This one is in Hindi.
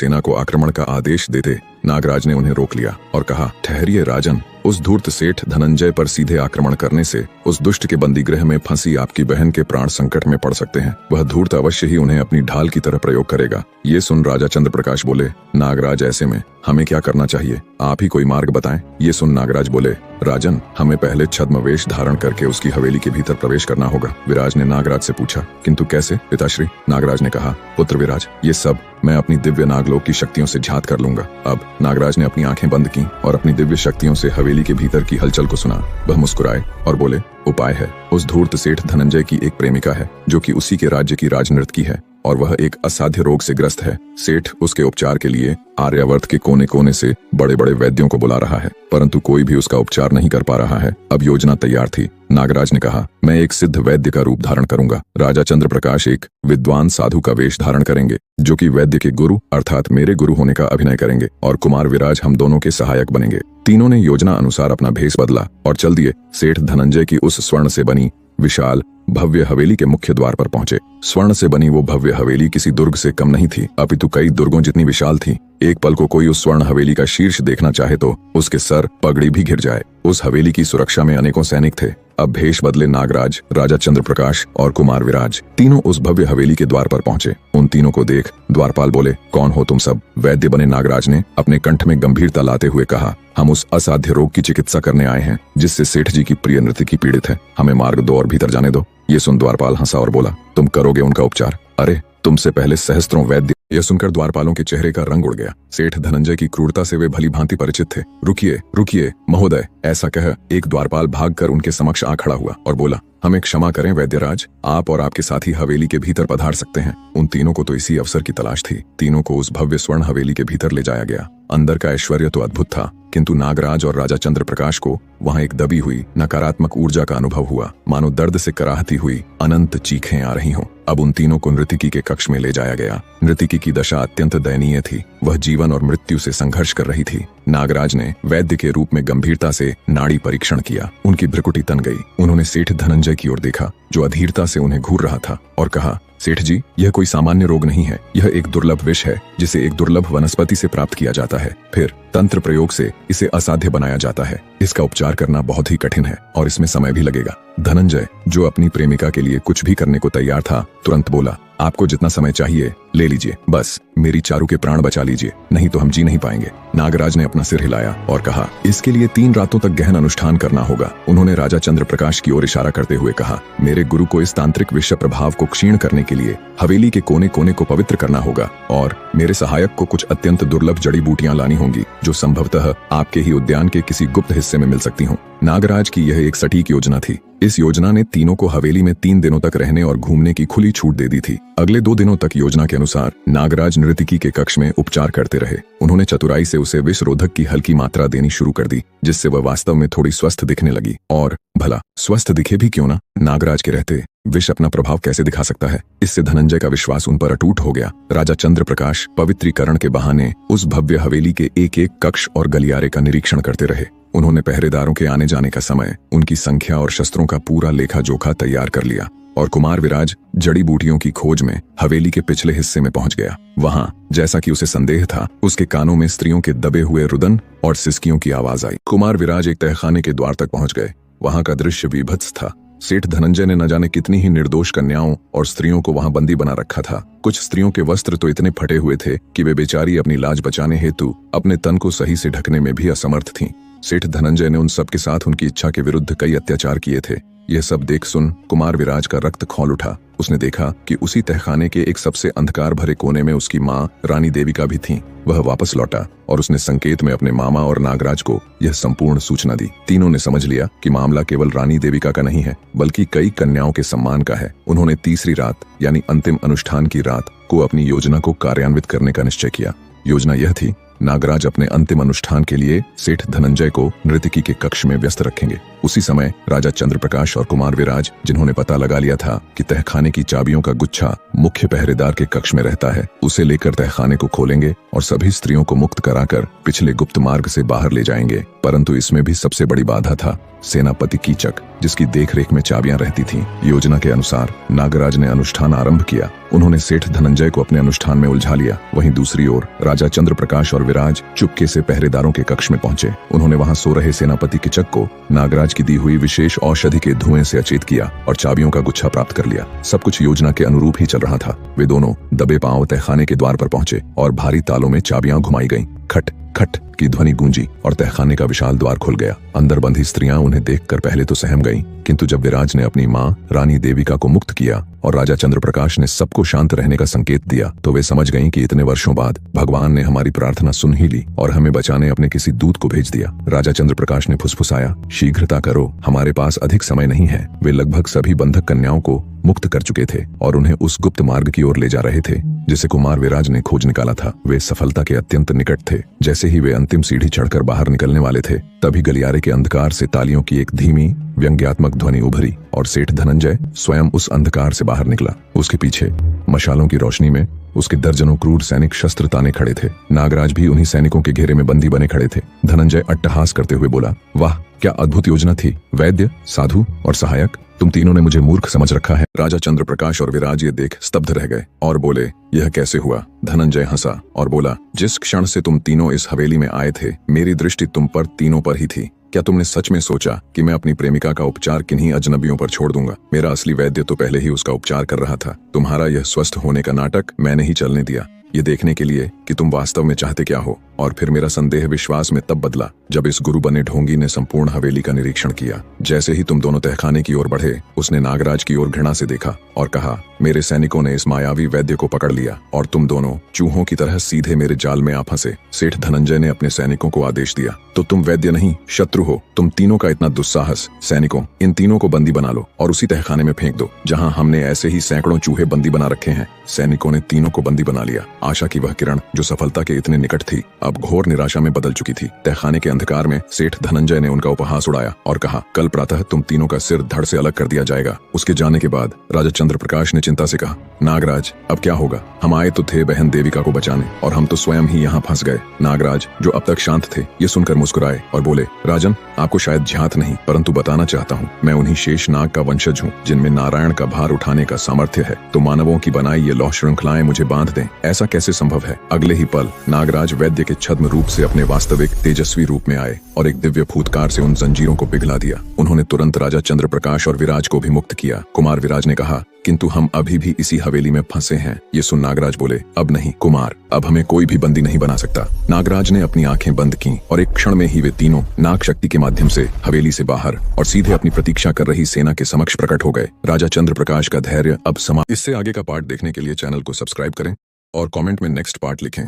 सेना को आक्रमण का आदेश देते नागराज ने उन्हें रोक लिया और कहा, ठहरिए राजन, उस धूर्त सेठ धनंजय पर सीधे आक्रमण करने से उस दुष्ट के बंदीगृह में फंसी आपकी बहन के प्राण संकट में पड़ सकते हैं। वह धूर्त अवश्य ही उन्हें अपनी ढाल की तरह प्रयोग करेगा। ये सुन राजा चंद्रप्रकाश बोले, नागराज, ऐसे में हमें क्या करना चाहिए? आप ही कोई मार्ग बताएं। ये सुन नागराज बोले, राजन, हमें पहले छद्मवेश धारण करके उसकी हवेली के भीतर प्रवेश करना होगा। विराज ने नागराज से पूछा, किंतु कैसे पिताश्री? नागराज ने कहा, पुत्र विराज, ये सब मैं अपनी दिव्य नागलोक की शक्तियों से झात कर लूंगा। अब नागराज ने अपनी आंखें बंद की और अपनी दिव्य शक्तियों से हवेली के भीतर की हलचल को सुना। वह मुस्कुराए और बोले, उपाय है। उस धूर्त सेठ धनंजय की एक प्रेमिका है जो कि उसी के राज्य की राजनर्तकी है और वह एक असाध्य रोग से ग्रस्त है। सेठ उसके उपचार के लिए आर्यावर्त के कोने कोने से बड़े बड़े वैद्यों को बुला रहा है, परंतु कोई भी उसका उपचार नहीं कर पा रहा है। अब योजना तैयार थी। नागराज ने कहा, मैं एक सिद्ध वैद्य का रूप धारण करूंगा। राजा चंद्रप्रकाश एक विद्वान साधु का वेश धारण करेंगे जो कि वैद्य के गुरु अर्थात मेरे गुरु होने का अभिनय करेंगे और कुमार विराज हम दोनों के सहायक बनेंगे। तीनों ने योजना अनुसार अपना भेष बदला और चल दिए सेठ धनंजय की उस स्वर्ण से बनी विशाल भव्य हवेली के मुख्य द्वार पर पहुंचे। स्वर्ण से बनी वो भव्य हवेली किसी दुर्ग से कम नहीं थी, अपितु कई दुर्गों जितनी विशाल थी। एक पल को कोई उस स्वर्ण हवेली का शीर्ष देखना चाहे तो उसके सर पगड़ी भी घिर जाए। उस हवेली की सुरक्षा में अनेकों सैनिक थे। अब भेष बदले नागराज, राजा चंद्रप्रकाश और कुमार विराज तीनों उस भव्य हवेली के द्वार पर पहुंचे। उन तीनों को देख द्वारपाल बोले, कौन हो तुम सब? वैद्य बने नागराज ने अपने कंठ में गंभीरता लाते हुए कहा, हम उस असाध्य रोग की चिकित्सा करने आए हैं जिससे सेठ जी की प्रिय नृत्यकी पीड़ित है। हमें मार्ग दो और भीतर जाने दो। ये सुन द्वारपाल हंसा और बोला, तुम करोगे उनका उपचार? अरे, तुमसे पहले सहस्त्रों वैद्य। यह सुनकर द्वारपालों के चेहरे का रंग उड़ गया। सेठ धनंजय की क्रूरता से वे भली भांति परिचित थे। रुकिए रुकिए महोदय, ऐसा कह एक द्वारपाल भागकर उनके समक्ष आ खड़ा हुआ और बोला, हमें क्षमा करें वैद्यराज, आप और आपके साथी हवेली के भीतर पधार सकते हैं। उन तीनों को तो इसी अवसर की तलाश थी। तीनों को उस भव्य स्वर्ण हवेली के भीतर ले जाया गया। अंदर का ऐश्वर्य तो अद्भुत था, किंतु नागराज और राजा चंद्रप्रकाश को वहां एक दबी हुई नकारात्मक ऊर्जा का अनुभव हुआ, मानो दर्द से कराहती हुई अनंत चीखें आ रही हों। अब उन तीनों को नृत्यकी के कक्ष में ले जाया गया। नृत्यकी की दशा अत्यंत दयनीय थी। वह जीवन और मृत्यु से संघर्ष कर रही थी। नागराज ने वैद्य के रूप में गंभीरता से नाड़ी परीक्षण किया। उनकी भ्रुकुटी तन गई। उन्होंने सेठ धनंजय की ओर देखा जो अधीरता से उन्हें घूर रहा था और कहा, सेठ जी, यह कोई सामान्य रोग नहीं है। यह एक दुर्लभ विष है जिसे एक दुर्लभ वनस्पति से प्राप्त किया जाता है, फिर तंत्र प्रयोग से इसे असाध्य बनाया जाता है। इसका उपचार करना बहुत ही कठिन है और इसमें समय भी लगेगा। धनंजय, जो अपनी प्रेमिका के लिए कुछ भी करने को तैयार था, तुरंत बोला, आपको जितना समय चाहिए ले लीजिए, बस मेरी चारू के प्राण बचा लीजिए, नहीं तो हम जी नहीं पाएंगे। नागराज ने अपना सिर हिलाया और कहा, इसके लिए 3 रातों तक गहन अनुष्ठान करना होगा। उन्होंने राजा चंद्रप्रकाश की ओर इशारा करते हुए कहा, मेरे गुरु को इस तांत्रिक विषय प्रभाव को क्षीण करने के लिए हवेली के कोने कोने को पवित्र करना होगा और मेरे सहायक को कुछ अत्यंत दुर्लभ जड़ी बूटियां लानी होंगी जो संभवतः आपके ही उद्यान के किसी गुप्त हिस्से में मिल सकती हों। नागराज की यह एक सटीक योजना थी। इस योजना ने तीनों को हवेली में 3 दिनों तक रहने और घूमने की खुली छूट दे दी थी। अगले 2 दिनों तक योजना के अनुसार नागराज नृत्यकी के कक्ष में उपचार करते रहे। उन्होंने चतुराई से उसे विषरोधक की हल्की मात्रा देनी शुरू कर दी, जिससे वह वास्तव में थोड़ी स्वस्थ दिखने लगी। और भला स्वस्थ दिखे भी क्यों ना, नागराज के रहते विष अपना प्रभाव कैसे दिखा सकता है? इससे धनंजय का विश्वास उन पर अटूट हो गया। राजा चंद्रप्रकाश पवित्रीकरण के बहाने उस भव्य हवेली के एक एक कक्ष और गलियारे का निरीक्षण करते रहे। उन्होंने पहरेदारों के आने जाने का समय, उनकी संख्या और शस्त्रों का पूरा लेखा जोखा तैयार कर लिया और कुमार विराज जड़ी बूटियों की खोज में हवेली के पिछले हिस्से में पहुंच गया। वहां जैसा कि उसे संदेह था, उसके कानों में स्त्रियों के दबे हुए रुदन और सिसकियों की आवाज आई। कुमार विराज एक तहखाने के द्वार तक पहुंच गए। वहां का दृश्य विभत्स था। सेठ धनंजय ने न जाने कितनी ही निर्दोष कन्याओं और स्त्रियों को वहां बंदी बना रखा था। कुछ स्त्रियों के वस्त्र तो इतने फटे हुए थे कि वे बेचारी अपनी लाज बचाने हेतु अपने तन को सही से ढकने में भी असमर्थ थीं। सेठ धनंजय ने उन सब के साथ उनकी इच्छा के विरुद्ध कई अत्याचार किए थे। यह सब देख सुन कुमार विराज का रक्त खौल उठा। उसने देखा कि उसी तहखाने के एक सबसे अंधकार भरे कोने में उसकी माँ रानी देविका भी थी। वह वापस लौटा और उसने संकेत में अपने मामा और नागराज को यह संपूर्ण सूचना दी। तीनों ने समझ लिया कि मामला केवल रानी देविका का नहीं है, बल्कि कई कन्याओं के सम्मान का है। उन्होंने तीसरी रात यानी अंतिम अनुष्ठान की रात को अपनी योजना को कार्यान्वित करने का निश्चय किया। योजना यह थी, नागराज अपने अंतिम अनुष्ठान के लिए सेठ धनंजय को नृत्यकी के कक्ष में व्यस्त रखेंगे। उसी समय राजा चंद्रप्रकाश और कुमार विराज, जिन्होंने पता लगा लिया था कि तहखाने की चाबियों का गुच्छा मुख्य पहरेदार के कक्ष में रहता है, उसे लेकर तहखाने को खोलेंगे और सभी स्त्रियों को मुक्त कराकर पिछले गुप्त मार्ग से बाहर ले जाएंगे। परंतु इसमें भी सबसे बड़ी बाधा था सेनापति कीचक, जिसकी देखरेख में चाबियां रहती थीं। योजना के अनुसार नागराज ने अनुष्ठान आरंभ किया। उन्होंने सेठ धनंजय को अपने अनुष्ठान में उलझा लिया। वहीं दूसरी ओर राजा चंद्रप्रकाश और विराज चुपके से पहरेदारों के कक्ष में पहुंचे। उन्होंने वहां सो रहे सेनापति कीचक को नागराज की दी हुई विशेष औषधि के धुएं से अचेत किया और चाबियों का गुच्छा प्राप्त कर लिया। सब कुछ योजना के अनुरूप ही चल रहा था। वे दोनों दबे पांव तहखाने के द्वार पर पहुंचे और भारी तालों में चाबियां घुमाई गईं। खट खट की ध्वनि गूंजी और तहखाने का विशाल द्वार खुल गया। अंदर बंधी स्त्रियां उन्हें देखकर पहले तो सहम गईं, किंतु जब विराज ने अपनी मां रानी देविका को मुक्त किया और राजा चंद्रप्रकाश ने सबको शांत रहने का संकेत दिया, तो वे समझ गईं कि इतने वर्षों बाद भगवान ने हमारी प्रार्थना सुन ही ली और हमें बचाने अपने किसी दूत को भेज दिया। राजा चंद्रप्रकाश ने फुसफुसाया, शीघ्रता करो, हमारे पास अधिक समय नहीं है। वे लगभग सभी बंधक कन्याओं को मुक्त कर चुके थे और उन्हें उस गुप्त मार्ग की ओर ले जा रहे थे जिसे कुमार विराज ने खोज निकाला था। वे सफलता के अत्यंत निकट थे। जैसे ही वे अंतिम सीढ़ी चढ़कर बाहर निकलने वाले थे, तभी गलियारे के अंधकार से तालियों की एक धीमी व्यंग्यात्मक ध्वनि उभरी और सेठ धनंजय स्वयं उस अंधकार से बाहर निकला। उसके पीछे मशालों की रोशनी में उसके दर्जनों क्रूर सैनिक शस्त्र ताने खड़े थे। नागराज भी उन्हीं सैनिकों के घेरे में बंदी बने खड़े थे। धनंजय अट्टहास करते हुए बोला, वाह क्या अद्भुत योजना थी। वैद्य, साधु और सहायक, तुम तीनों ने मुझे मूर्ख समझ रखा है। राजा चंद्रप्रकाश और विराज ये देख स्तब्ध रह गए और बोले, यह कैसे हुआ? धनंजय हंसा और बोला, जिस क्षण से तुम तीनों इस हवेली में आए थे, मेरी दृष्टि तुम पर तीनों पर ही थी। क्या तुमने सच में सोचा कि मैं अपनी प्रेमिका का उपचार किन्हीं अजनबियों पर छोड़ दूंगा? मेरा असली वैद्य तो पहले ही उसका उपचार कर रहा था। तुम्हारा यह स्वस्थ होने का नाटक मैंने ही चलने दिया, ये देखने के लिए कि तुम वास्तव में चाहते क्या हो। और फिर मेरा संदेह विश्वास में तब बदला जब इस गुरु बने ढोंगी ने संपूर्ण हवेली का निरीक्षण किया। जैसे ही तुम दोनों तहखाने की ओर बढ़े, उसने नागराज की ओर घृणा से देखा और कहा, मेरे सैनिकों ने इस मायावी वैद्य को पकड़ लिया और तुम दोनों चूहों की तरह सीधे मेरे जाल में आ फंसे। सेठ धनंजय ने अपने सैनिकों को आदेश दिया, तो तुम वैद्य नहीं शत्रु हो। तुम तीनों का इतना दुस्साहस। सैनिकों, इन तीनों को बंदी बना लो और उसी तहखाने में फेंक दो जहां हमने ऐसे ही सैकड़ों चूहे बंदी बना रखे हैं। सैनिकों ने तीनों को बंदी बना लिया। आशा की वह किरण जो सफलता के इतने निकट थी, अब घोर निराशा में बदल चुकी थी। तहखाने के अंधकार में सेठ धनंजय ने उनका उपहास उड़ाया और कहा, कल प्रातः तुम तीनों का सिर धड़ से अलग कर दिया जाएगा। उसके जाने के बाद राजा चंद्रप्रकाश ने चिंता से कहा, नागराज अब क्या होगा? हम आए तो थे बहन देविका को बचाने और हम तो स्वयं ही यहाँ फंस गए। नागराज, जो अब तक शांत थे, ये सुनकर मुस्कुराए और बोले, राजन, आपको शायद ध्यात नहीं, परंतु बताना चाहता हूँ, मैं उन्हीं शेष नाग का वंशज हूँ जिनमें नारायण का भार उठाने का सामर्थ्य है। तो मानवों की बनाई ये लौह श्रृंखलाएं मुझे बांध दें, ऐसा कैसे संभव है? अगले ही पल नागराज वैद्य के छद्म रूप से अपने वास्तविक तेजस्वी रूप में आए और एक दिव्य फूतकार से उन जंजीरों को पिघला दिया। उन्होंने तुरंत राजा चंद्रप्रकाश और विराज को भी मुक्त किया। कुमार विराज ने कहा, किंतु हम अभी भी इसी हवेली में फंसे हैं। ये सुन नागराज बोले, अब नहीं कुमार, अब हमें कोई भी बंदी नहीं बना सकता। नागराज ने अपनी आंखें बंद की और एक क्षण में ही वे तीनों नाग शक्ति के माध्यम से हवेली से बाहर और सीधे अपनी प्रतीक्षा कर रही सेना के समक्ष प्रकट हो गए। राजा चंद्रप्रकाश का धैर्य अब समाप्त। इससे आगे का पार्ट देखने के लिए चैनल को सब्सक्राइब करें और कमेंट में नेक्स्ट पार्ट लिखें।